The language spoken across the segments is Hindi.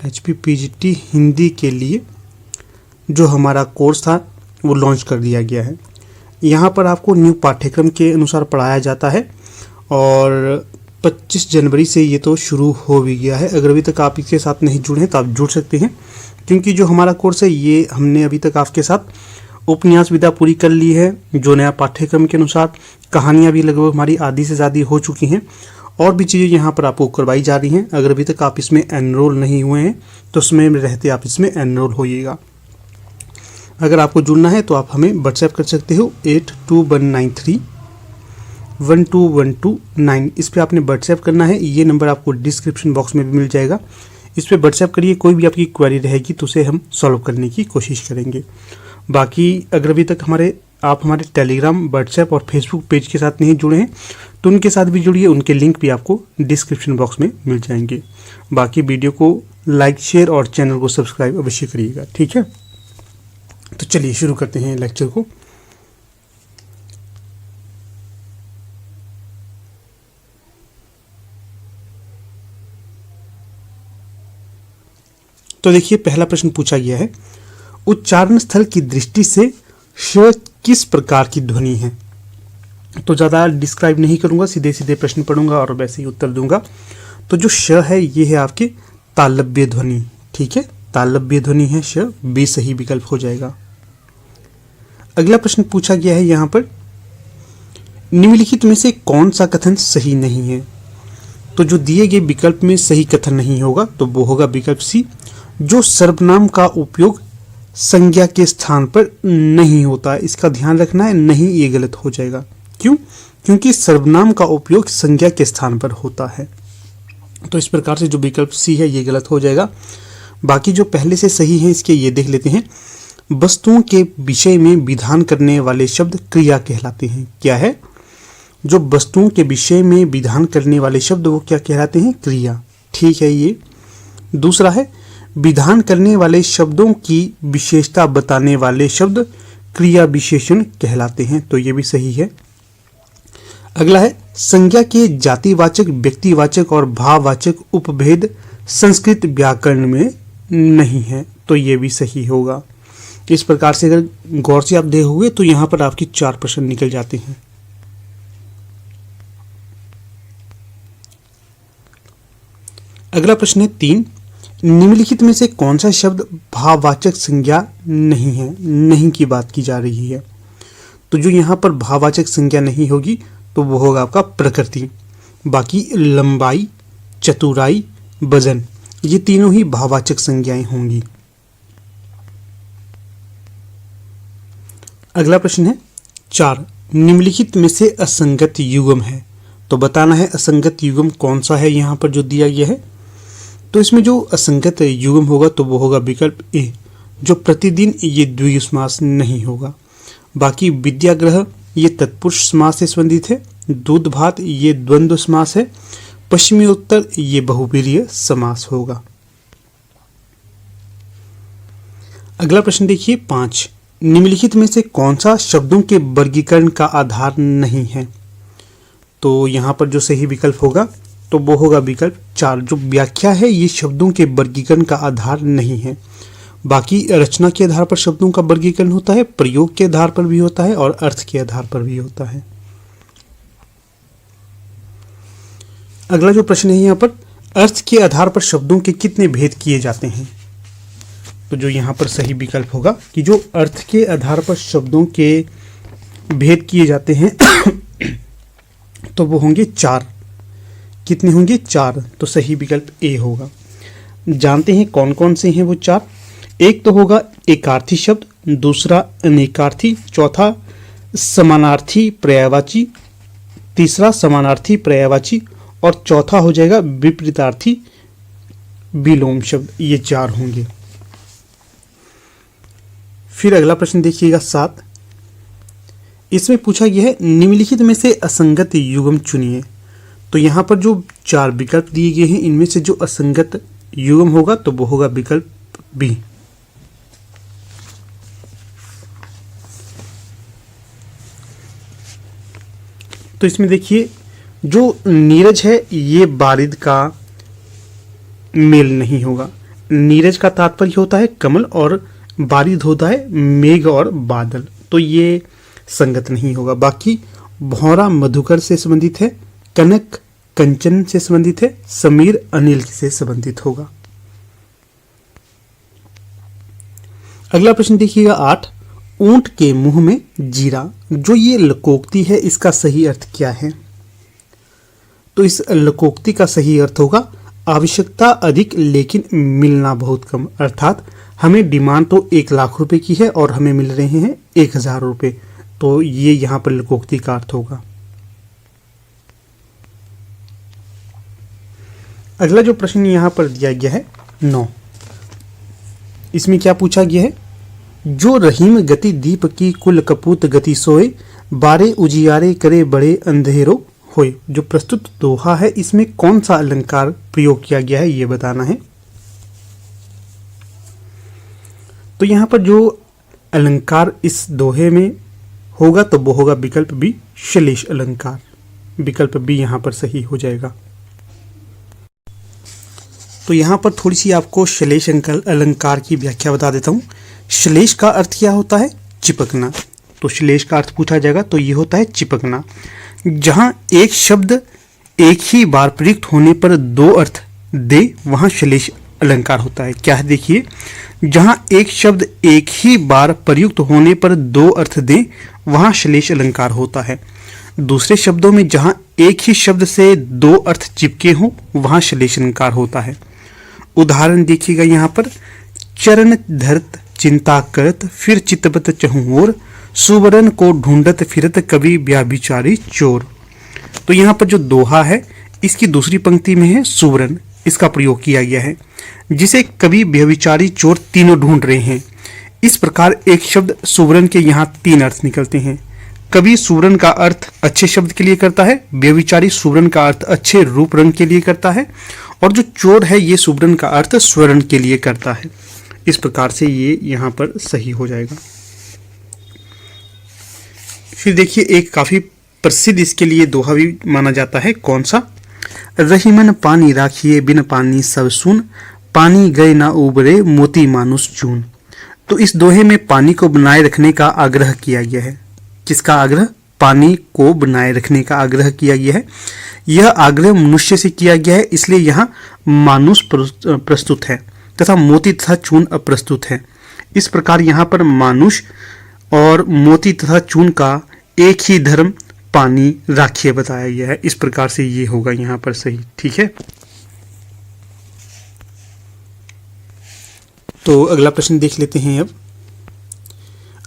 HPPGT हिंदी के लिए जो हमारा कोर्स था वो लॉन्च कर दिया गया है। यहाँ पर आपको न्यू पाठ्यक्रम के अनुसार पढ़ाया जाता है और 25 जनवरी से ये तो शुरू हो भी गया है। अगर अभी तक आप इसके साथ नहीं जुड़े हैं तो आप जुड़ सकते हैं, क्योंकि जो हमारा कोर्स है ये हमने अभी तक आपके साथ उपन्यास विधा पूरी कर ली है। जो नया पाठ्यक्रम के अनुसार कहानियाँ भी लगभग हमारी आधी से ज़्यादा हो चुकी हैं और भी चीज़ें यहाँ पर आपको करवाई जा रही हैं। अगर अभी तक आप इसमें एनरोल नहीं हुए हैं तो समय में रहते आप इसमें एनरोल होइएगा। अगर आपको जुड़ना है तो आप हमें व्हाट्सएप कर सकते हो 8219312129। इस पर आपने व्हाट्सएप करना है। ये नंबर आपको डिस्क्रिप्शन बॉक्स में भी मिल जाएगा। इस पर व्हाट्सएप करिए, कोई भी आपकी क्वेरी रहेगी तो उसे हम सॉल्व करने की कोशिश करेंगे। बाकी अगर अभी तक आप हमारे टेलीग्राम, व्हाट्सएप और फेसबुक पेज के साथ नहीं जुड़े हैं तो उनके साथ भी जुड़िए। उनके लिंक भी आपको डिस्क्रिप्शन बॉक्स में मिल जाएंगे। बाकी वीडियो को लाइक, शेयर और चैनल को सब्सक्राइब अवश्य करिएगा, ठीक है। तो चलिए शुरू करते हैं लेक्चर को। तो देखिए, पहला प्रश्न पूछा गया है, उच्चारण स्थल की दृष्टि से श किस प्रकार की ध्वनि है। तो ज़्यादा डिस्क्राइब नहीं करूंगा, सीधे सीधे प्रश्न पढ़ूंगा और वैसे ही उत्तर दूंगा। तो जो श है ये है आपके तालव्य ध्वनि, ठीक है, तालव्य ध्वनि है श, बी सही विकल्प हो जाएगा। अगला प्रश्न पूछा गया है यहाँ पर, निम्नलिखित में से कौन सा कथन सही नहीं है। तो जो दिए गए विकल्प में सही कथन नहीं होगा तो वो होगा विकल्प सी, जो सर्वनाम का उपयोग संज्ञा के स्थान पर नहीं होता है। इसका ध्यान रखना है, नहीं ये गलत हो जाएगा। क्यों? क्योंकि सर्वनाम का उपयोग संज्ञा के स्थान पर होता है। तो इस प्रकार से जो विकल्प सी है ये गलत हो जाएगा। बाकी जो पहले से सही है इसके ये देख लेते हैं। वस्तुओं के विषय में विधान करने वाले शब्द क्रिया कहलाते हैं। क्या है? जो वस्तुओं के विषय में विधान करने वाले शब्द वो क्या कहलाते हैं? क्रिया, ठीक है। ये दूसरा है, विधान करने वाले शब्दों की विशेषता बताने वाले शब्द क्रिया विशेषण कहलाते हैं। तो ये भी सही है। अगला है, संज्ञा के जातिवाचक, व्यक्तिवाचक और भाववाचक उपभेद संस्कृत व्याकरण में नहीं है। तो ये भी सही होगा। इस प्रकार से अगर गौर से आप देखोगे तो यहाँ पर आपकी 4 प्रश्न निकल जाते हैं। अगला प्रश्न है 3, निम्नलिखित में से कौन सा शब्द भाववाचक संज्ञा नहीं है। नहीं की बात की जा रही है। तो जो यहाँ पर भाववाचक संज्ञा नहीं होगी तो वो होगा आपका प्रकृति। बाकी लंबाई, चतुराई, वजन, ये तीनों ही भाववाचक संज्ञाएं होंगी। अगला प्रश्न है 4, निम्नलिखित में से असंगत युग्म है। तो बताना है असंगत युग्म कौन सा है यहाँ पर जो दिया गया है। तो इसमें जो असंगत युग्म होगा तो वो होगा विकल्प ए, जो प्रतिदिन, ये द्विगु समास नहीं होगा। बाकी विद्याग्रह ये तत्पुरुष समास से संबंधित है। दूध भात ये द्वंद्व समास है। पश्चिमी उत्तर ये बहुव्रीहि समास होगा। अगला प्रश्न देखिए 5, निम्नलिखित में से कौन सा शब्दों के वर्गीकरण का आधार नहीं है। तो यहाँ पर जो सही विकल्प होगा तो वो होगा विकल्प 4, जो व्याख्या है ये शब्दों के वर्गीकरण का आधार नहीं है। बाकी रचना के आधार पर शब्दों का वर्गीकरण होता है, प्रयोग के आधार पर भी होता है और अर्थ के आधार पर भी होता है। अगला जो प्रश्न है यहाँ पर, अर्थ के आधार पर शब्दों के कितने भेद किए जाते हैं। तो जो यहाँ पर सही विकल्प होगा कि जो अर्थ के आधार पर शब्दों के भेद किए जाते हैं तो वो होंगे 4। कितने होंगे? 4। तो सही विकल्प ए होगा। जानते हैं कौन कौन से हैं वो 4। एक तो होगा एकार्थी शब्द, दूसरा अनेकार्थी, चौथा समानार्थी पर्यायवाची, तीसरा समानार्थी पर्यायवाची और चौथा हो जाएगा विपरीतार्थी विलोम शब्द। ये 4 होंगे। फिर अगला प्रश्न देखिएगा 7, इसमें पूछा गया है निम्नलिखित में से असंगत युग्म चुनिए। तो यहाँ पर जो 4 विकल्प दिए गए हैं इनमें से जो असंगत युग्म होगा तो वो होगा विकल्प बी। तो इसमें देखिए जो नीरज है ये बारिद का मेल नहीं होगा। नीरज का तात्पर्य होता है कमल और बारिद होता है मेघ और बादल, तो ये संगत नहीं होगा। बाकी भौरा मधुकर से संबंधित है, कनक कंचन से संबंधित है, समीर अनिल से संबंधित होगा। अगला प्रश्न देखिएगा 8, ऊंट के मुंह में जीरा, जो ये लकोक्ति है इसका सही अर्थ क्या है? तो इस लकोक्ति का सही अर्थ होगा आवश्यकता अधिक लेकिन मिलना बहुत कम, अर्थात हमें डिमांड तो 1,00,000 रुपए की है और हमें मिल रहे हैं 1,000 रुपए, तो ये यहां पर लकोक्ति का अर्थ होगा। अगला जो प्रश्न यहां पर दिया गया है 9, इसमें क्या पूछा गया है? जो रहीम गति दीप की कुल कपूत गति सोए, बारे उजियारे करे बड़े अंधेरो होए। जो प्रस्तुत दोहा है इसमें कौन सा अलंकार प्रयोग किया गया है ये बताना है। तो यहां पर जो अलंकार इस दोहे में होगा तो वो होगा विकल्प बी, श्लेष अलंकार। विकल्प बी यहां पर सही हो जाएगा। तो यहां पर थोड़ी सी आपको श्लेष अलंकार की व्याख्या बता देता हूं। श्लेष का अर्थ क्या होता है? चिपकना। तो श्लेष का अर्थ पूछा जाएगा तो ये होता है चिपकना। जहां एक शब्द एक ही बार प्रयुक्त होने पर दो अर्थ दे वहां श्लेष अलंकार होता है। क्या है देखिए, जहां एक शब्द एक ही बार प्रयुक्त होने पर दो अर्थ दे वहां श्लेष अलंकार होता है। दूसरे शब्दों में जहां एक ही शब्द से दो अर्थ चिपके हों वहां श्लेष अलंकार होता है। उदाहरण देखिएगा यहां पर, चरण धरत चिंता करत फिर चितबत चहुओर, सुवरन को ढूंढत फिरत कवि व्याभिचारी चोर। तो यहाँ पर जो दोहा है इसकी दूसरी पंक्ति में है सुवरन, इसका प्रयोग किया गया है जिसे कवि व्यभिचारी चोर तीनों ढूंढ रहे हैं। इस प्रकार एक शब्द सुवरन के यहाँ 3 अर्थ निकलते हैं। कवि सुवरन का अर्थ अच्छे शब्द के लिए करता है, व्यभिचारी सुवरन का अर्थ अच्छे रूप रंग के लिए करता है, और जो चोर है ये सुवरन का अर्थ स्वर्ण के लिए करता है। इस प्रकार से ये यहाँ पर सही हो जाएगा। फिर देखिए एक काफी प्रसिद्ध इसके लिए दोहा भी माना जाता है, कौन सा? रहीमन पानी राखिए बिन पानी सब सुन, पानी गए ना उबरे मोती मानुष चून। तो इस दोहे में पानी को बनाए रखने का आग्रह किया गया है। किसका आग्रह? पानी को बनाए रखने का आग्रह किया गया है। यह आग्रह मनुष्य से किया गया है, इसलिए यहाँ मानुष प्रस्तुत है तथा मोती तथा चून अप्रस्तुत है। इस प्रकार यहाँ पर मानुष और मोती तथा चून का एक ही धर्म पानी राखिए बताया गया है। इस प्रकार से ये होगा यहाँ पर सही। ठीक है, तो अगला प्रश्न देख लेते हैं।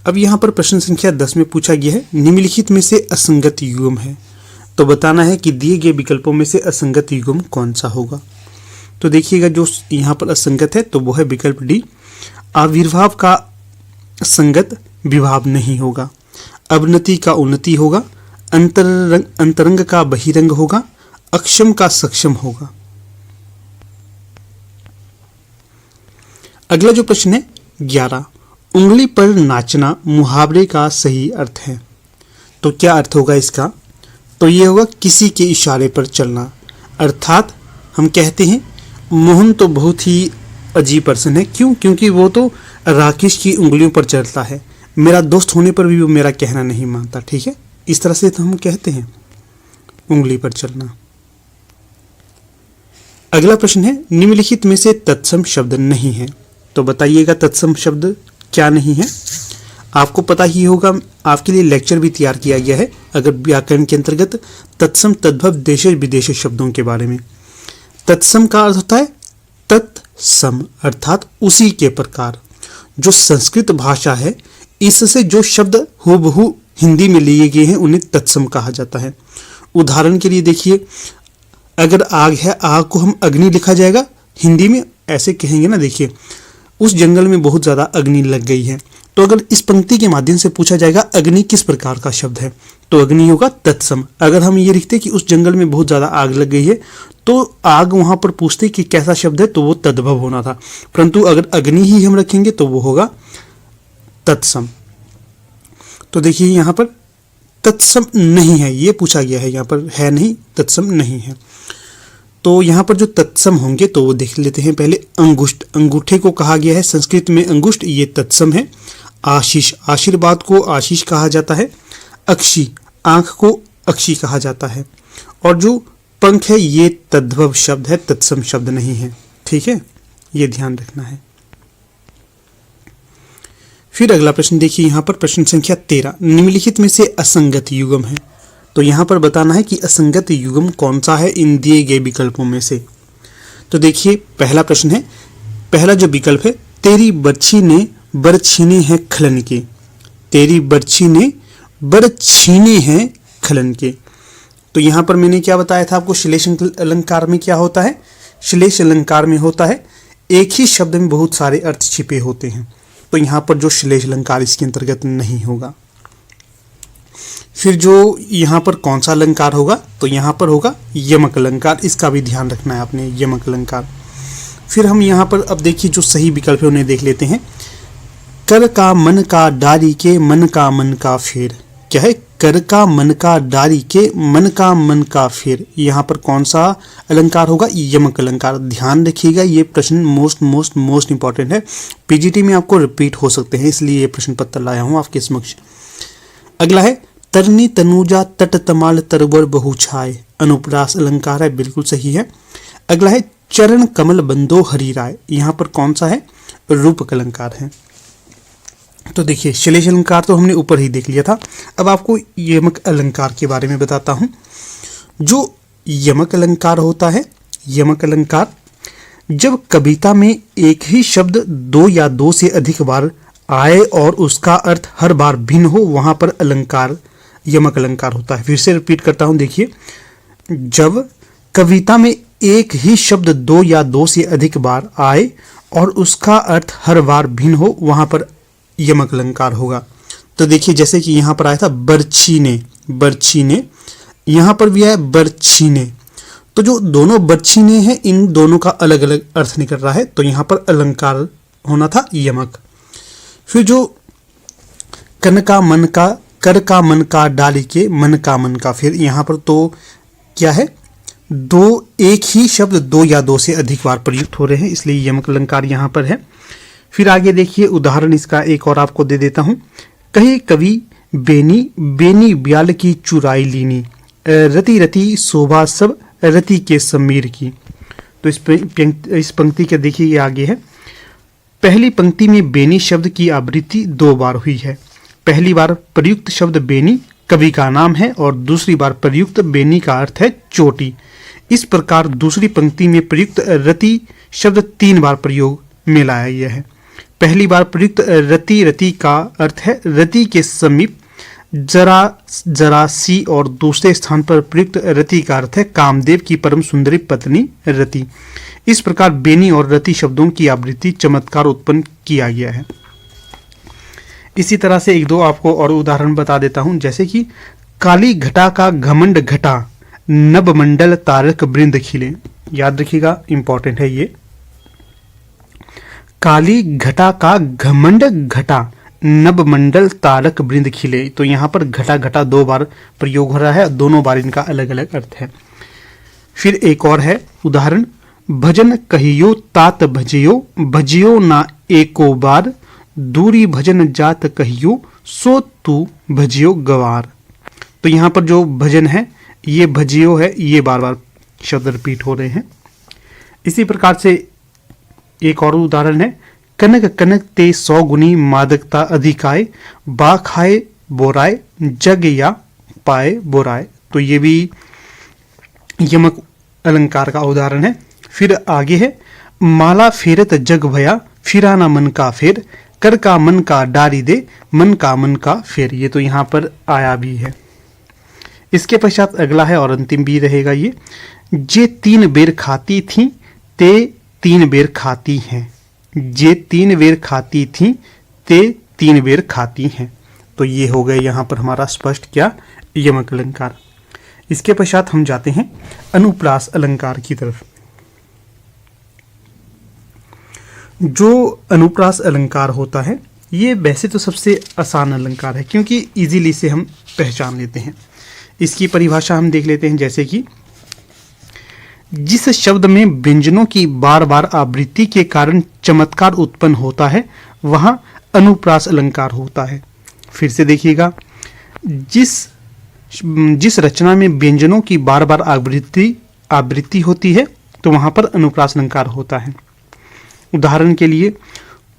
अब यहाँ पर प्रश्न संख्या 10 में पूछा गया है, निम्नलिखित में से असंगत युग्म है, तो बताना है कि दिए गए विकल्पों में से असंगत युग्म कौन सा होगा। तो देखिएगा जो यहाँ पर असंगत है तो वो है विकल्प डी, आविर्भाव का संगत विभाव नहीं होगा, अवनति का उन्नति होगा, अंतरंग का बहिरंग होगा, अक्षम का सक्षम होगा। अगला जो प्रश्न है 11, उंगली पर नाचना मुहावरे का सही अर्थ है, तो क्या अर्थ होगा इसका? तो ये होगा किसी के इशारे पर चलना। अर्थात हम कहते हैं मोहन तो बहुत ही अजीब पर्सन है, क्यों? क्योंकि वो तो राकेश की उंगलियों पर चलता है, मेरा दोस्त होने पर भी वो मेरा कहना नहीं मानता। ठीक है, इस तरह से तो हम कहते हैं उंगली पर चलना। अगला प्रश्न है, निम्नलिखित में से तत्सम शब्द नहीं है, तो बताइएगा तत्सम शब्द क्या नहीं है। आपको पता ही होगा, आपके लिए लेक्चर भी तैयार किया गया है अगर व्याकरण के अंतर्गत तत्सम तद्भव देश विदेश शब्दों के बारे में। तत्सम का अर्थ होता है तत्सम, अर्थात उसी के प्रकार। जो संस्कृत भाषा है इससे जो शब्द हूबहू हिंदी में लिए गए हैं उन्हें तत्सम कहा जाता है। उदाहरण के लिए देखिए, अगर आग है, आग को हम अग्नि लिखा जाएगा, हिंदी में ऐसे कहेंगे ना, देखिए उस जंगल में बहुत ज्यादा अग्नि लग गई है, तो अगर इस पंक्ति के माध्यम से पूछा जाएगा अग्नि किस प्रकार का शब्द है तो अग्नि होगा तत्सम। अगर हम ये लिखते कि उस जंगल में बहुत ज्यादा आग लग गई है तो आग वहां पर पूछते कि कैसा शब्द है तो वो तद्भव होना था, परंतु अगर अग्नि ही हम रखेंगे तो वो होगा तत्सम। तो देखिए यहां पर तत्सम नहीं है, ये पूछा गया है, यहां पर है नहीं, तत्सम नहीं है। तो यहाँ पर जो तत्सम होंगे तो वो देख लेते हैं पहले। अंगुष्ठ, अंगूठे को कहा गया है संस्कृत में अंगुष्ठ, ये तत्सम है। आशीष, आशीर्वाद को आशीष कहा जाता है। अक्षी, आंख को अक्षी कहा जाता है। और जो पंख है ये तद्भव शब्द है, तत्सम शब्द नहीं है, ठीक है, ये ध्यान रखना है। फिर अगला प्रश्न देखिए, यहाँ पर प्रश्न संख्या 13, निम्नलिखित में से असंगत युग्म है। तो यहाँ पर बताना है कि असंगत युग्म कौन सा है इन दिए गए विकल्पों में से। तो देखिए पहला प्रश्न है, पहला जो विकल्प है, तेरी बर्छी ने बर छीने हैं खलन के, तेरी बर्छी ने बर छीने हैं खलन के। तो यहाँ पर मैंने क्या बताया था आपको, श्लेष अलंकार में क्या होता है, श्लेष अलंकार में होता है एक ही शब्द में बहुत सारे अर्थ छिपे होते हैं। तो यहाँ पर जो श्लेष अलंकार इसके अंतर्गत नहीं होगा। फिर जो यहाँ पर कौन सा अलंकार होगा, तो यहाँ पर होगा यमक अलंकार, इसका भी ध्यान रखना है आपने, यमक अलंकार। फिर हम यहाँ पर अब देखिए जो सही विकल्प है उन्हें देख लेते हैं। कर का मन का डारी के मन का फेर, क्या है, कर का मन का डारी के मन का फेर, यहाँ पर कौन सा अलंकार होगा, यमक अलंकार। ध्यान रखिएगा ये प्रश्न मोस्ट इंपॉर्टेंट है, पीजीटी में आपको रिपीट हो सकते हैं, इसलिए ये प्रश्न पत्र लाया हूँ आपके समक्ष। अगला है तरनी तनुजा तट तमाल तरवर बहु छाए, अनुप्रास अलंकार है, बिल्कुल सही है। अगला है चरण कमल बंदो हरि राय, यहाँ पर कौन सा है, रूपक अलंकार है। तो देखिए श्लेष अलंकार तो हमने ऊपर ही देख लिया था, अब आपको यमक अलंकार के बारे में बताता हूँ। जो यमक अलंकार होता है, यमक अलंकार जब कविता में एक ही शब्द दो या दो से अधिक बार आए और उसका अर्थ हर बार भिन्न हो, वहां पर अलंकार यमक अलंकार होता है। फिर से रिपीट करता हूं, देखिए जब कविता में एक ही शब्द दो या दो से अधिक बार आए और उसका अर्थ हर बार भिन्न हो, वहां पर यमक अलंकार होगा। तो देखिए जैसे कि यहाँ पर आया था बरछीने, बरछीने, यहाँ पर भी है बरछीने। तो जो दोनों बरछीने हैं इन दोनों का अलग अलग अर्थ निकल रहा है, तो यहाँ पर अलंकार होना था यमक। फिर जो कर का मन का डाली के मन का, फिर यहाँ पर तो क्या है, दो एक ही शब्द दो या दो से अधिक बार प्रयुक्त हो रहे हैं, इसलिए यमक अलंकार यहाँ पर है। फिर आगे देखिए उदाहरण इसका एक और आपको दे देता हूँ। कहे कवि बेनी बेनी ब्याल की चुराई लीनी, रति रति शोभा सब रति के समीर की। तो इस पंक्ति के देखिए ये आगे है। पहली पंक्ति में बेनी शब्द की आवृत्ति दो बार हुई है। पहली बार प्रयुक्त शब्द बेनी कवि का नाम है और दूसरी बार प्रयुक्त बेनी का अर्थ है चोटी। इस प्रकार दूसरी पंक्ति में प्रयुक्त रति शब्द 3 बार प्रयोग में लाया गया है। पहली बार प्रयुक्त रति, रति का अर्थ है रति के समीप, जरा जरा सी, और दूसरे स्थान पर प्रयुक्त रति का अर्थ है कामदेव की परम सुंदरी पत्नी रति। इस प्रकार बेनी और रति शब्दों की आवृत्ति चमत्कार उत्पन्न किया गया है। इसी तरह से एक दो आपको और उदाहरण बता देता हूं, जैसे कि काली घटा का घमंड घटा, नभ मंडल तारक वृंद खिले। याद रखिएगा, इंपॉर्टेंट है ये। काली घटा का घमंड घटा, नभ मंडल तारक वृंद खिले। तो यहाँ पर घटा घटा 2 बार प्रयोग हो रहा है, दोनों बार इनका अलग अलग अर्थ है। फिर एक और है उदाहरण, भजन कहियो तात भजियो, भजियो ना एको बार, दूरी भजन जात कहियो सो तू भजियो गवार। तो यहाँ पर जो भजन है ये भजियो है, ये बार बार शब्द रिपीट हो रहे हैं। इसी प्रकार से एक और उदाहरण है, कनक कनक ते 100 गुनी मादकता अधिकाय, बा खाए बोराय जग या पाए बोराय। तो ये भी यमक अलंकार का उदाहरण है। फिर आगे है, माला फेरत जग भया, फिराना मन का फेर, कर का मन का डारी दे, मन का फेर। ये तो यहाँ पर आया भी है। इसके पश्चात अगला है और अंतिम भी रहेगा ये, जे 3 बेर खाती थी ते 3 बेर खाती हैं, जे 3 बेर खाती थी ते 3 बेर खाती हैं। तो ये हो गए यहाँ पर हमारा स्पष्ट क्या, यमक अलंकार। इसके पश्चात हम जाते हैं अनुप्रास अलंकार की तरफ। जो अनुप्रास अलंकार होता है ये वैसे तो सबसे आसान अलंकार है, क्योंकि इजीली से हम पहचान लेते हैं। इसकी परिभाषा हम देख लेते हैं, जैसे कि जिस शब्द में व्यंजनों की बार बार आवृत्ति के कारण चमत्कार उत्पन्न होता है वहां अनुप्रास अलंकार होता है। फिर से देखिएगा, जिस रचना में व्यंजनों की बार बार आवृत्ति होती है तो वहां पर अनुप्रास अलंकार होता है। उदाहरण के लिए,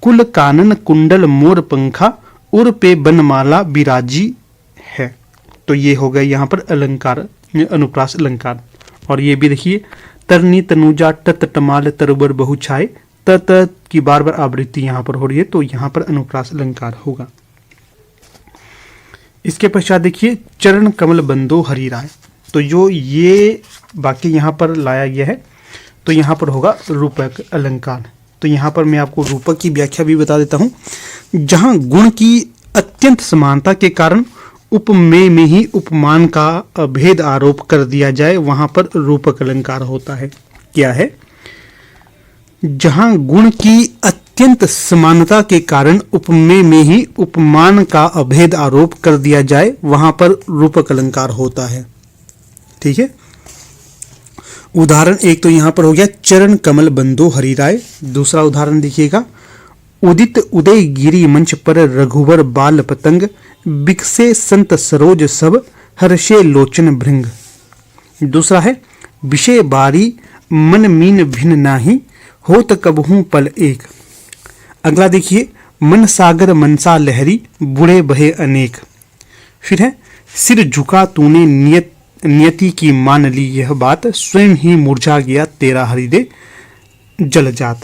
कुल कानन कुंडल मोर पंखा उर पे बनमाला बिराजी है, तो ये हो गए यहाँ पर अलंकार, अनुप्रास अलंकार। और ये भी देखिए, तरनी तनुजा टत टमाल तरबर बहु छाए, त की बार बार आवृत्ति यहाँ पर हो रही है, तो यहाँ पर अनुप्रास अलंकार होगा। इसके पश्चात देखिए, चरण कमल बंदो हरि राय, तो जो ये वाक्य यहाँ पर लाया गया है तो यहाँ पर होगा रूपक अलंकार। तो यहाँ पर मैं आपको रूपक की व्याख्या भी बता देता हूँ। जहाँ गुण की अत्यंत समानता के कारण उपमेय में ही उपमान का अभेद आरोप कर दिया जाए वहां पर रूपक अलंकार होता है। क्या है? जहां गुण की अत्यंत समानता के कारण उपमेय में ही उपमान का अभेद आरोप कर दिया जाए वहां पर रूपक अलंकार होता है। ठीक है, उदाहरण एक तो यहां पर हो गया चरण कमल बंदो हरि राय। दूसरा उदाहरण देखिएगा, उदित उदय गिरी मंच पर रघुवर बाल पतंग, बिकसे संत सरोज सब हर्षे लोचन भृंग। दूसरा है, विषय बारी मन मीन भिन्न नाही, होत कबहू पल एक। अगला देखिए, मन सागर मनसा लहरी, बुढ़े बहे अनेक। फिर है, सिर झुका तूने नियति की मान ली यह बात, स्वयं ही मुरझा गया तेरा हृदय जल जात।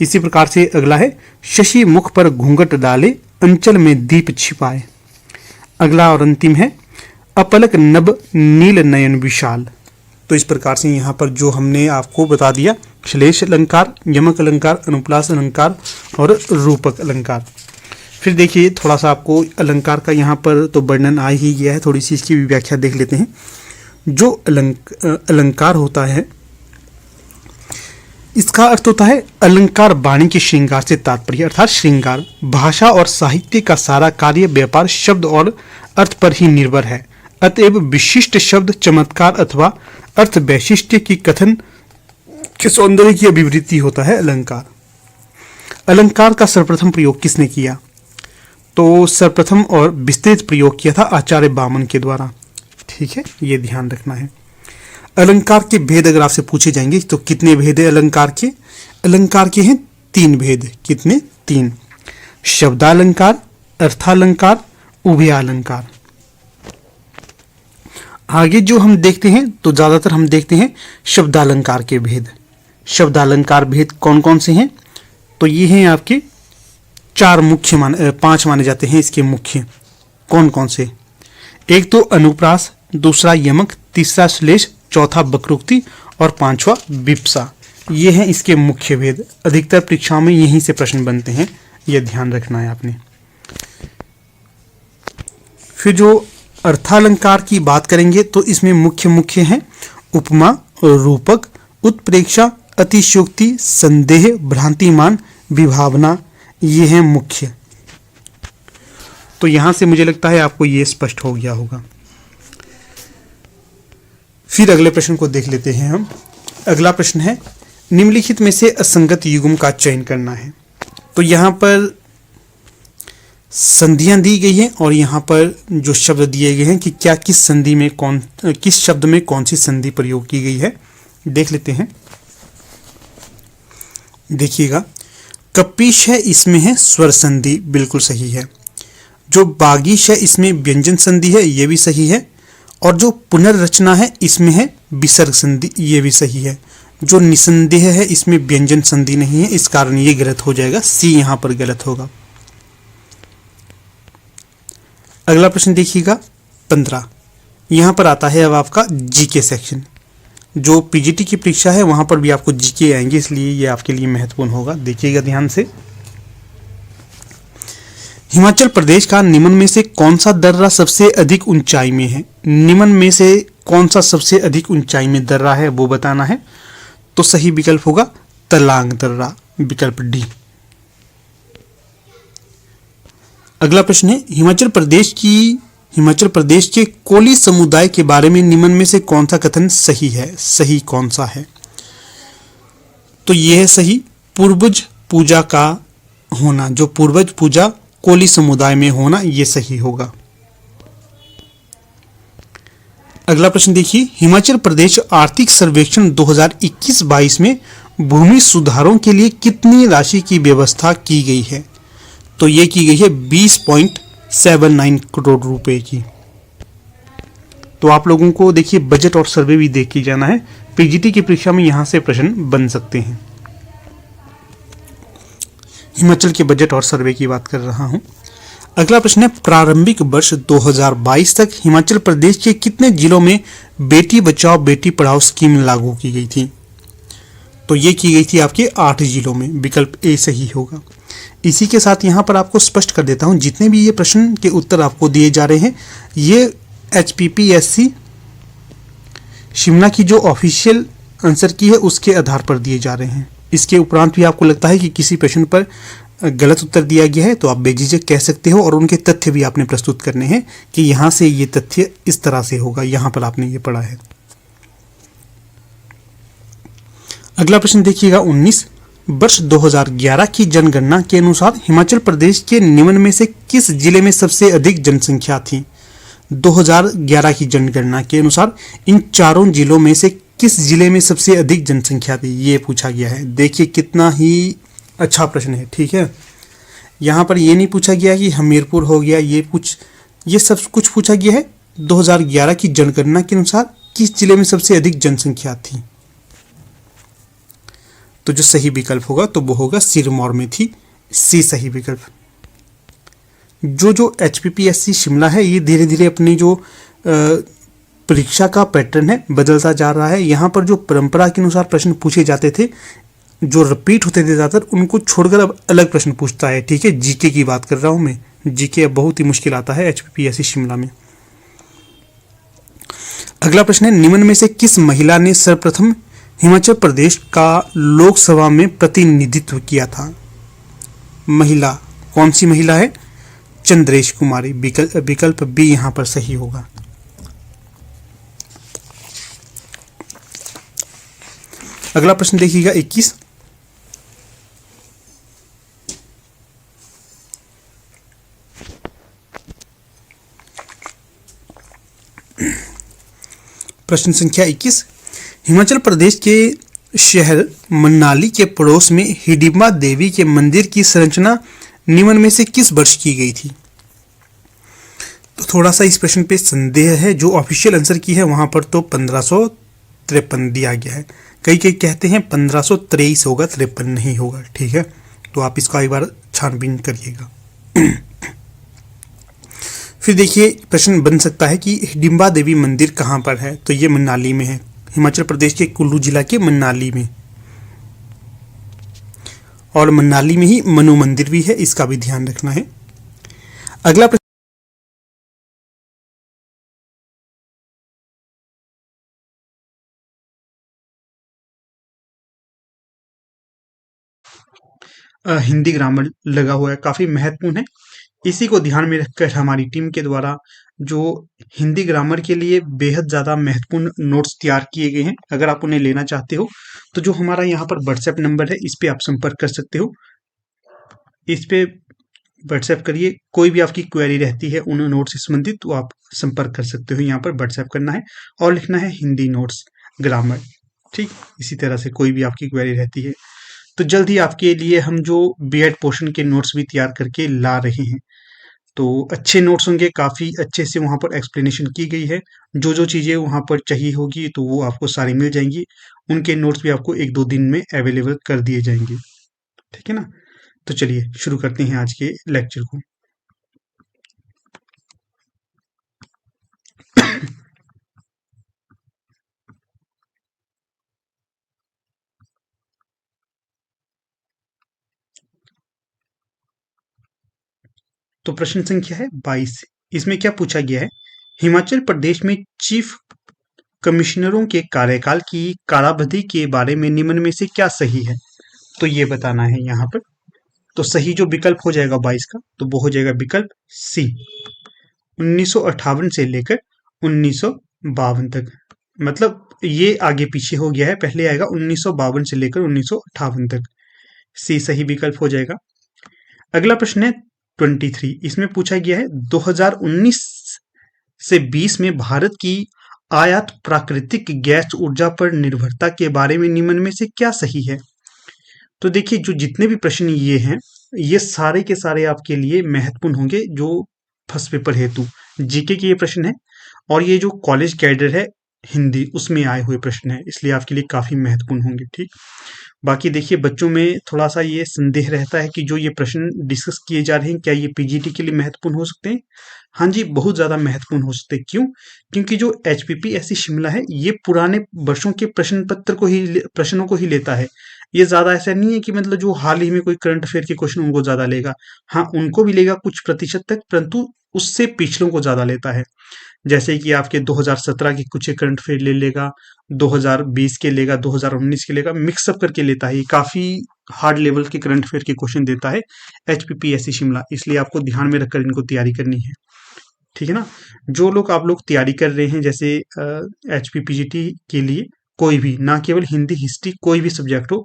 इसी प्रकार से अगला है, शशि मुख पर घूंघट डाले, अंचल में दीप छिपाए। अगला और अंतिम है, अपलक नभ नील नयन विशाल। तो इस प्रकार से यहाँ पर जो हमने आपको बता दिया, श्लेष अलंकार, यमक अलंकार, अनुप्रास अलंकार और रूपक अलंकार। फिर देखिए, थोड़ा सा आपको अलंकार का यहाँ पर तो वर्णन आ ही गया है, थोड़ी सी इसकी भी व्याख्या देख लेते हैं। जो अलंकार होता है, इसका अर्थ होता है अलंकार वाणी के श्रृंगार से तात्पर्य, अर्थात श्रृंगार। भाषा और साहित्य का सारा कार्य व्यापार शब्द और अर्थ पर ही निर्भर है। अतएव विशिष्ट शब्द, चमत्कार अथवा अर्थ वैशिष्ट्य की कथन के सौंदर्य की अभिवृद्धि होता है अलंकार। अलंकार का सर्वप्रथम प्रयोग किसने किया? तो सर्वप्रथम और विस्तृत प्रयोग किया था आचार्य बामन के द्वारा। ठीक है, ये ध्यान रखना है। अलंकार के भेद अगर आपसे पूछे जाएंगे तो कितने भेद है अलंकार के? अलंकार के हैं 3 भेद। कितने? 3। शब्दालंकार, अर्थालंकार, उभयालंकार। आगे जो हम देखते हैं तो ज्यादातर हम देखते हैं शब्दालंकार के भेद। शब्दालंकार भेद कौन कौन से हैं? तो ये हैं आपके 5 माने जाते हैं इसके मुख्य। कौन कौन से? एक तो अनुप्रास, दूसरा यमक, तीसरा श्लेष, चौथा वक्रोक्ति और 5वां विप्सा। ये हैं इसके मुख्य भेद। अधिकतर परीक्षाओं में यहीं से प्रश्न बनते हैं, यह ध्यान रखना है आपने। फिर जो अर्थालंकार की बात करेंगे तो इसमें मुख्य हैं उपमा, रूपक, उत्प्रेक्षा, अतिशयोक्ति, संदेह, भ्रांतिमान, विभावना। ये हैं मुख्य। तो यहां से मुझे लगता है आपको ये स्पष्ट हो गया होगा। फिर अगले प्रश्न को देख लेते हैं हम। अगला प्रश्न है, निम्नलिखित में से असंगत युग्म का चयन करना है। तो यहाँ पर संधियां दी गई हैं और यहाँ पर जो शब्द दिए गए हैं कि क्या किस शब्द में कौन सी संधि प्रयोग की गई है, देख लेते हैं। देखिएगा, कपीश है, इसमें है स्वर संधि, बिल्कुल सही है। जो बागीश है इसमें व्यंजन संधि है, ये भी सही है। और जो पुनर्रचना है इसमें है विसर्ग संधि, ये भी सही है। जो निसंदेह है इसमें व्यंजन संधि नहीं है, इस कारण ये गलत हो जाएगा, सी यहाँ पर गलत होगा। अगला प्रश्न देखिएगा 15। यहाँ पर आता है अब आपका जीके सेक्शन। जो पीजीटी की परीक्षा है वहां पर भी आपको जीके आएंगे, इसलिए ये आपके लिए महत्वपूर्ण होगा। देखिएगा ध्यान से। हिमाचल प्रदेश का निम्न में से कौन सा दर्रा सबसे अधिक ऊंचाई में है? निम्न में से कौन सा सबसे अधिक ऊंचाई में दर्रा है वो बताना है। तो सही विकल्प होगा तलांग दर्रा, विकल्प डी। अगला प्रश्न है, हिमाचल प्रदेश की हिमाचल प्रदेश के कोली समुदाय के बारे में निम्न में से कौन सा कथन सही है? सही कौन सा है? तो यह है सही, पूर्वज पूजा का होना, जो पूर्वज पूजा कोली समुदाय में होना, यह सही होगा। अगला प्रश्न देखिए, हिमाचल प्रदेश आर्थिक सर्वेक्षण 2021-22 में भूमि सुधारों के लिए कितनी राशि की व्यवस्था की गई है? तो ये की गई है 20.79 करोड़ रुपए की। तो आप लोगों को देखिए बजट और सर्वे भी देख के जाना है, पीजीटी की परीक्षा में यहां से प्रश्न बन सकते हैं। हिमाचल के बजट और सर्वे की बात कर रहा हूं। अगला प्रश्न है, प्रारंभिक वर्ष 2022 तक हिमाचल प्रदेश के कितने जिलों में बेटी बचाओ बेटी पढ़ाओ स्कीम लागू की गई थी? तो ये की गई थी आपके 8 जिलों में, विकल्प ए सही होगा। इसी के साथ यहाँ पर आपको स्पष्ट कर देता हूँ, जितने भी ये प्रश्न के उत्तर आपको दिए जा रहे हैं, ये HPPSC शिमला की जो ऑफिशियल आंसर की है उसके आधार पर दिए जा रहे हैं। इसके उपरांत भी आपको लगता है कि किसी प्रश्न पर गलत उत्तर दिया गया है तो आप बेझिझक कह सकते हो, और उनके तथ्य भी आपने प्रस्तुत करने हैं कि यहाँ से ये तथ्य इस तरह से होगा, यहाँ पर आपने ये पढ़ा है। अगला प्रश्न देखिएगा 19, वर्ष 2011 की जनगणना के अनुसार हिमाचल प्रदेश के निम्न में से किस जिले में सबसे अधिक जनसंख्या थी? 2011 की जनगणना के अनुसार इन चारों जिलों में से किस जिले में सबसे अधिक जनसंख्या थी, ये पूछा गया है। देखिए कितना ही अच्छा प्रश्न है, ठीक है। यहाँ पर ये नहीं पूछा गया कि हमीरपुर हो गया, ये सब कुछ पूछा गया है 2011 की जनगणना के अनुसार किस जिले में सबसे अधिक जनसंख्या थी। तो जो सही विकल्प होगा तो वो होगा सिरमौर में थी, सी सही विकल्प। जो HPPSC शिमला है ये धीरे धीरे अपनी जो परीक्षा का पैटर्न है बदलता जा रहा है। यहाँ पर जो परंपरा के अनुसार प्रश्न पूछे जाते थे, जो रिपीट होते थे ज़्यादातर, उनको छोड़कर अब अलग प्रश्न पूछता है, ठीक है। जीके की बात कर रहा हूँ मैं, जीके अब बहुत ही मुश्किल आता है HPPSC शिमला में। अगला प्रश्न है, निम्न में से किस महिला ने सर्वप्रथम हिमाचल प्रदेश का लोकसभा में प्रतिनिधित्व किया था? महिला, कौन सी महिला है? चंद्रेश कुमारी, विकल्प बी यहां पर सही होगा। अगला प्रश्न देखिएगा 21, प्रश्न संख्या 21, हिमाचल प्रदेश के शहर मनाली के पड़ोस में हिडिंबा देवी के मंदिर की संरचना निम्न में से किस वर्ष की गई थी? तो थोड़ा सा इस प्रश्न पे संदेह है, जो ऑफिशियल आंसर की है वहां पर तो 1553 दिया गया है, कई कहते हैं 1523 होगा, 53 नहीं होगा, ठीक है। तो आप इसका एक बार छानबीन करिएगा। फिर देखिए प्रश्न बन सकता है कि हिडिंबा देवी मंदिर कहाँ पर है? तो ये मनाली में है, हिमाचल प्रदेश के कुल्लू जिला के मनाली में, और मनाली में ही मनु मंदिर भी है, इसका भी ध्यान रखना है। अगला प्रश्न, हिंदी ग्रामर लगा हुआ है, काफी महत्वपूर्ण है। इसी को ध्यान में रखकर हमारी टीम के द्वारा जो हिंदी ग्रामर के लिए बेहद ज़्यादा महत्वपूर्ण नोट्स तैयार किए गए हैं। अगर आप उन्हें लेना चाहते हो तो जो हमारा यहाँ पर व्हाट्सएप नंबर है इस पे आप संपर्क कर सकते हो। इस पे व्हाट्सएप करिए, कोई भी आपकी क्वेरी रहती है उन नोट्स से संबंधित तो आप संपर्क कर सकते हो। यहाँ पर व्हाट्सएप करना है और लिखना है हिंदी नोट्स ग्रामर, ठीक। इसी तरह से कोई भी आपकी क्वेरी रहती है तो जल्द ही आपके लिए हम जो बीएड पोर्शन के नोट्स भी तैयार करके ला रहे हैं। तो अच्छे नोट्स होंगे, काफ़ी अच्छे से वहाँ पर एक्सप्लेनेशन की गई है, जो चीज़ें वहाँ पर चाहिए होगी तो वो आपको सारी मिल जाएंगी। उनके नोट्स भी आपको 1-2 दिन में अवेलेबल कर दिए जाएंगे, ठीक है ना। तो चलिए शुरू करते हैं आज के लेक्चर को। तो प्रश्न संख्या है 22। इसमें क्या पूछा गया है, हिमाचल प्रदेश में चीफ कमिश्नरों के कार्यकाल की कालावधि के बारे में निम्न में से क्या सही है? तो ये बताना है यहाँ पर। तो सही जो विकल्प हो जाएगा 22 का तो वो हो जाएगा विकल्प सी, 1958 से लेकर 1952 तक। मतलब ये आगे पीछे हो गया है, पहले आएगा 1952 से लेकर 1958 तक। सी सही विकल्प हो जाएगा। अगला प्रश्न है 23, इसमें पूछा गया है 2019 से 20 में भारत की आयात प्राकृतिक गैस ऊर्जा पर निर्भरता के बारे में निम्न में से क्या सही है। तो देखिए, जो जितने भी प्रश्न ये हैं, ये सारे के सारे आपके लिए महत्वपूर्ण होंगे, जो फर्स्ट पेपर हेतु जीके के ये प्रश्न है, और ये जो कॉलेज कैडर है हिंदी उसमें आए हुए प्रश्न है, इसलिए आपके लिए काफी महत्वपूर्ण होंगे। ठीक, बाकी देखिए, बच्चों में थोड़ा सा ये संदेह रहता है कि जो ये प्रश्न डिस्कस किए जा रहे हैं, क्या ये पीजीटी के लिए महत्वपूर्ण हो सकते हैं। हाँ जी, बहुत ज्यादा महत्वपूर्ण हो सकते हैं। क्यों? क्योंकि जो एचपीपीएससी शिमला है, ये पुराने वर्षों के प्रश्नों को ही लेता है। ये ज्यादा ऐसा नहीं है कि मतलब जो हाल ही में कोई करंट अफेयर के क्वेश्चन उनको ज्यादा लेगा। हाँ, उनको भी लेगा कुछ प्रतिशत तक, परंतु उससे पिछलों को ज्यादा लेता है। जैसे कि आपके 2017 के कुछ करंट अफेयर ले लेगा, 2020 के लेगा, 2019 के लेगा, मिक्सअप करके लेता है। ये काफी हार्ड लेवल के करंट अफेयर के क्वेश्चन देता है एचपीपीएससी शिमला, इसलिए आपको ध्यान में रखकर इनको तैयारी करनी है। ठीक है ना। जो लोग आप लोग तैयारी कर रहे हैं, जैसे एचपीपीजीटी के लिए, कोई भी, ना केवल हिंदी, हिस्ट्री, कोई भी सब्जेक्ट हो,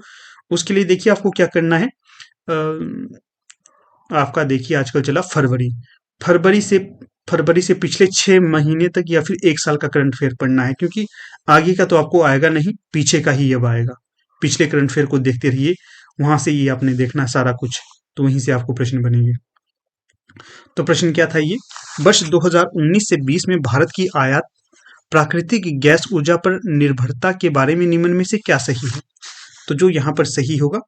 उसके लिए देखिए आपको क्या करना है। आपका देखिए आजकल चला फरवरी, फरवरी से फरवरी से पिछले 6 महीने तक या फिर 1 साल का करंट अफेयर पढ़ना है, क्योंकि आगे का तो आपको आएगा नहीं, पीछे का ही अब आएगा। पिछले करंट अफेयर को देखते रहिए, वहां से ये आपने देखना है सारा कुछ, तो वहीं से आपको प्रश्न बनेंगे। तो प्रश्न क्या था ये, वर्ष 2019 से 20 में भारत की आयात प्राकृतिक गैस ऊर्जा पर निर्भरता के बारे में निम्न में से क्या सही है। तो जो यहाँ पर सही होगा,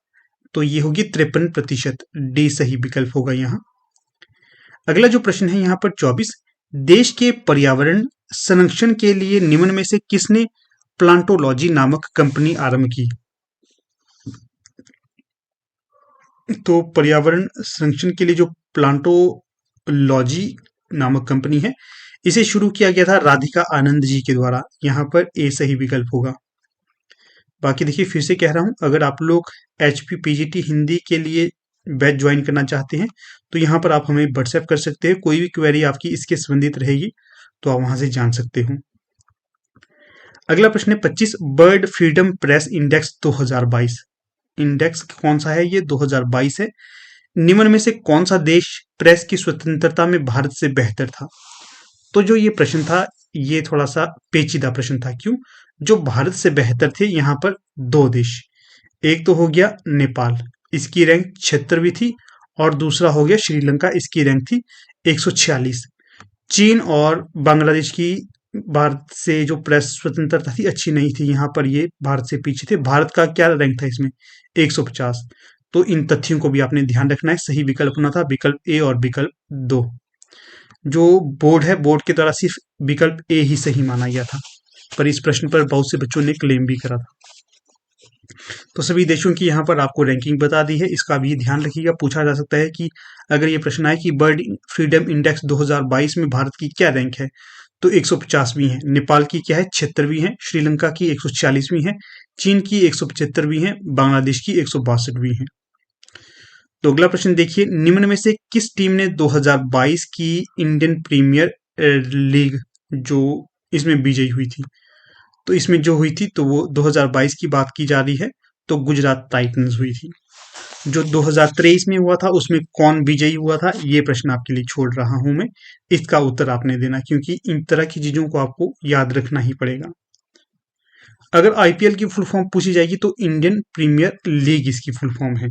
तो ये होगी 53%, डी सही विकल्प होगा यहाँ। अगला जो प्रश्न है यहाँ पर 24, देश के पर्यावरण संरक्षण के लिए निम्न में से किसने प्लांटोलॉजी नामक कंपनी आरंभ की। तो पर्यावरण संरक्षण के लिए जो प्लांटोलॉजी नामक कंपनी है, इसे शुरू किया गया था राधिका आनंद जी के द्वारा। यहाँ पर ए सही विकल्प होगा। बाकी देखिए, फिर से कह रहा हूं, अगर आप लोग एचपी पीजीटी हिंदी के लिए बैच ज्वाइन करना चाहते हैं, तो यहाँ पर आप हमें व्हाट्सएप कर सकते हैं। कोई भी क्वेरी आपकी इसके संबंधित रहेगी तो आप वहां से जान सकते हो। अगला प्रश्न है 25, bird freedom press index 2022। Index कौन सा है, ये 2022 है। निम्न में से कौन सा देश प्रेस की स्वतंत्रता में भारत से बेहतर था। तो जो ये प्रश्न था, ये थोड़ा सा पेचीदा प्रश्न था। क्यों? जो भारत से बेहतर थे यहाँ पर 2 देश, एक तो हो गया नेपाल, इसकी रैंक 76वीं थी, और दूसरा हो गया श्रीलंका, इसकी रैंक थी 146। चीन और बांग्लादेश की भारत से जो प्रेस स्वतंत्रता थी अच्छी नहीं थी, यहाँ पर ये भारत से पीछे थे। भारत का क्या रैंक था इसमें, 150। तो इन तथ्यों को भी आपने ध्यान रखना है। सही विकल्प होना था विकल्प ए और विकल्प 2। जो बोर्ड है, बोर्ड के द्वारा सिर्फ विकल्प ए ही सही माना गया था, पर इस प्रश्न पर बहुत से बच्चों ने क्लेम भी करा था। तो सभी देशों की यहाँ पर आपको रैंकिंग बता दी है, इसका भी ध्यान रखिएगा। पूछा जा सकता है कि अगर ये प्रश्न आए कि बर्ड फ्रीडम इंडेक्स 2022 में भारत की क्या रैंक है, तो 150वीं है। नेपाल की क्या है, 76वीं है। श्रीलंका की 146वीं है। चीन की 175वीं है। बांग्लादेश की 162वीं है। तो अगला प्रश्न देखिए, निम्न में से किस टीम ने 2022 की इंडियन प्रीमियर लीग जो इसमें विजयी हुई थी, तो इसमें जो हुई थी, तो वो 2022 की बात की जा रही है, तो गुजरात टाइटंस हुई थी। जो 2023 में हुआ था, उसमें कौन विजयी हुआ था, ये प्रश्न आपके लिए छोड़ रहा हूं मैं, इसका उत्तर आपने देना, क्योंकि इन तरह की चीजों को आपको याद रखना ही पड़ेगा। अगर आईपीएल की फुल फॉर्म पूछी जाएगी, तो इंडियन प्रीमियर लीग इसकी फुल फॉर्म है।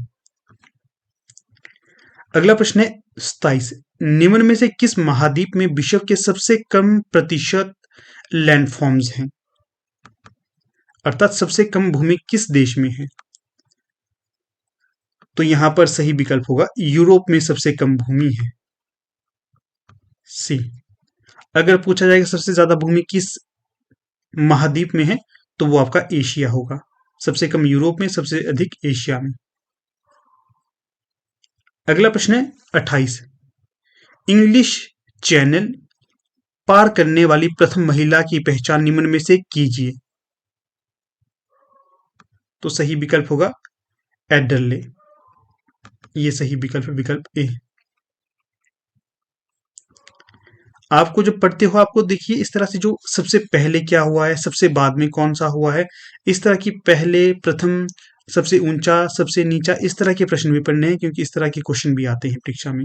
अगला प्रश्न है 27, निम्न में से किस महाद्वीप में विश्व के सबसे कम प्रतिशत लैंडफॉर्म्स हैं, अर्थात सबसे कम भूमि किस देश में है। तो यहां पर सही विकल्प होगा यूरोप में सबसे कम भूमि है, सी। अगर पूछा जाएगा सबसे ज्यादा भूमि किस महाद्वीप में है, तो वो आपका एशिया होगा। सबसे कम यूरोप में, सबसे अधिक एशिया में। अगला प्रश्न है 28, इंग्लिश चैनल पार करने वाली प्रथम महिला की पहचान निम्न में से कीजिए। तो सही विकल्प होगा एडरले, ये सही विकल्प है, विकल्प ए। आपको जब पढ़ते हो आपको देखिए इस तरह से जो सबसे पहले क्या हुआ है, सबसे बाद में कौन सा हुआ है, इस तरह की पहले, प्रथम, सबसे ऊंचा, सबसे नीचा, इस तरह के प्रश्न भी पढ़ने हैं क्योंकि इस तरह के क्वेश्चन भी आते हैं परीक्षा में।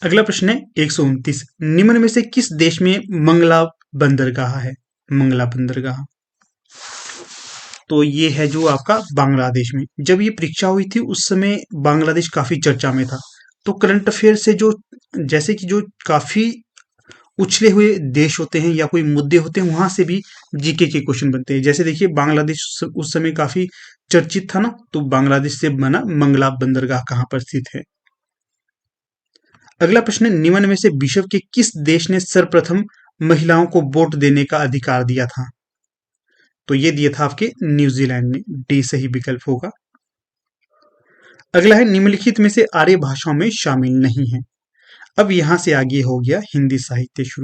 अगला प्रश्न है 129, निम्न में से किस देश में मंगला बंदरगाह है? मंगला बंदरगाह, तो ये है जो आपका बांग्लादेश में। जब ये परीक्षा हुई थी उस समय बांग्लादेश काफी चर्चा में था। तो करंट अफेयर से जो, जैसे कि जो काफी उछले हुए देश होते हैं या कोई मुद्दे होते हैं वहां से भी जीके के क्वेश्चन बनते हैं। जैसे देखिए बांग्लादेश उस समय काफी चर्चित था ना, तो बांग्लादेश से बना मंगला बंदरगाह कहाँ पर स्थित है। अगला प्रश्न है, निम्न में से विश्व के किस देश ने सर्वप्रथम महिलाओं को वोट देने का अधिकार दिया था? तो ये दिया था आपके न्यूजीलैंड ने। डी सही विकल्प होगा। अगला है, निम्नलिखित में से आर्य भाषाओं में शामिल नहीं है। अब यहां से आगे हो गया हिंदी साहित्य शुरू।